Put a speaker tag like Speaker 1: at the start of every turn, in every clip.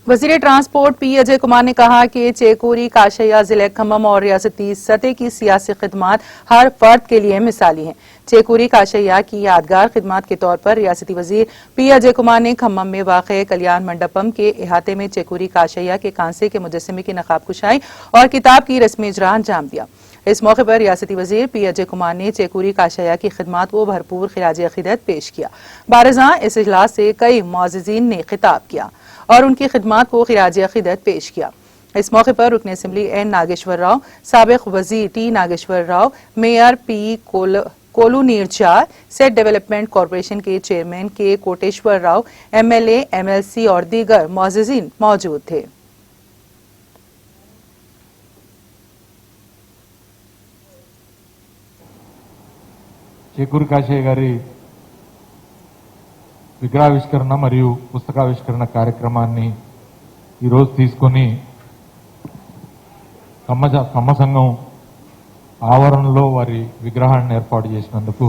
Speaker 1: वजीर transport P Ajay Kumar ने कहा कि चेकोरी, काशैया, जिले खम्मम और रियासती सतह की सियासी खिदमात हर फर्द के लिए मिसाली हैं। चेकोरी काशैया की यादगार खिदमात के तौर पर रियासती वजीर पी अजय कुमार ने खम्मम में वाक़ कल्याण मंडपम के इहाते में चेकोरी काशैया के कांसे के मुजस्समे की नकाब कुशाई और किताब की रस्मी इजरा अंजाम दिया। इस मौके पर रियासती वजीर पी अजय कुमार ने चेकोरी काशैया की खिदमात को भरपूर खिराज अकीदत पेश किया। बारज़ां इस इजलास से कई मुअज़्ज़िज़ीन ने खिताब किया और उनकी खिदमात को खिराज अकीदत पेश किया। इस मौके पर रुकन असम्बली एन नागेश्वर राव, साबिक वजीर T Nageswara Rao, mayor P कोलू नीरचार, सेट डेवलपमेंट कॉरपोरेशन के chairman K Koteswara Rao, MLA, MLC और दीगर मुअज़्ज़िज़ीन मौजूद थे।
Speaker 2: చేకూరి కాశయ్య గారి విగ్రహావిష్కరణ మరియు పుస్తకావిష్కరణ కార్యక్రమాన్ని ఈరోజు తీసుకొని కమ్మ సంఘం ఆవరణలో వారి విగ్రహాన్ని ఏర్పాటు చేసినందుకు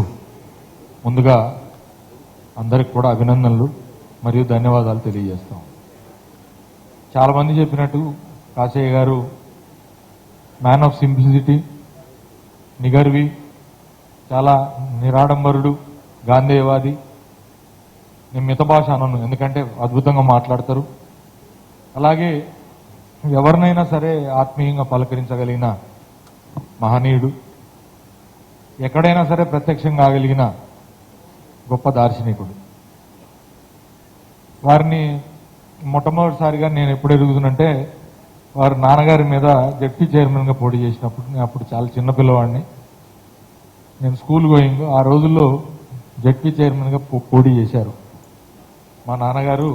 Speaker 2: ముందుగా అందరికి కూడా అభినందనలు మరియు ధన్యవాదాలు తెలియజేస్తాం. చాలా మంది చెప్పినట్టు కాశయ్య గారు మ్యాన్ ఆఫ్ సింప్లిసిటీ, నిగర్వి, చాలా నిరాడంబరుడు, గాంధేయవాది. నేను మిత భాష అనను, ఎందుకంటే అద్భుతంగా మాట్లాడతారు. అలాగే ఎవరినైనా సరే ఆత్మీయంగా పలకరించగలిగిన మహనీయుడు, ఎక్కడైనా సరే ప్రత్యక్షంగా కాగలిగిన గొప్ప దార్శనికుడు. వారిని మొట్టమొదటిసారిగా నేను ఎప్పుడు ఎరుగుతున్నంటే వారి నాన్నగారి మీద జడ్పీ చైర్మన్గా పోటీ చేసినప్పుడు, నేను అప్పుడు చాలా చిన్నపిల్లవాడిని. నేను స్కూల్ గోయింగ్. ఆ రోజుల్లో జడ్పీ చైర్మన్గా పోటీ చేశారు మా నాన్నగారు.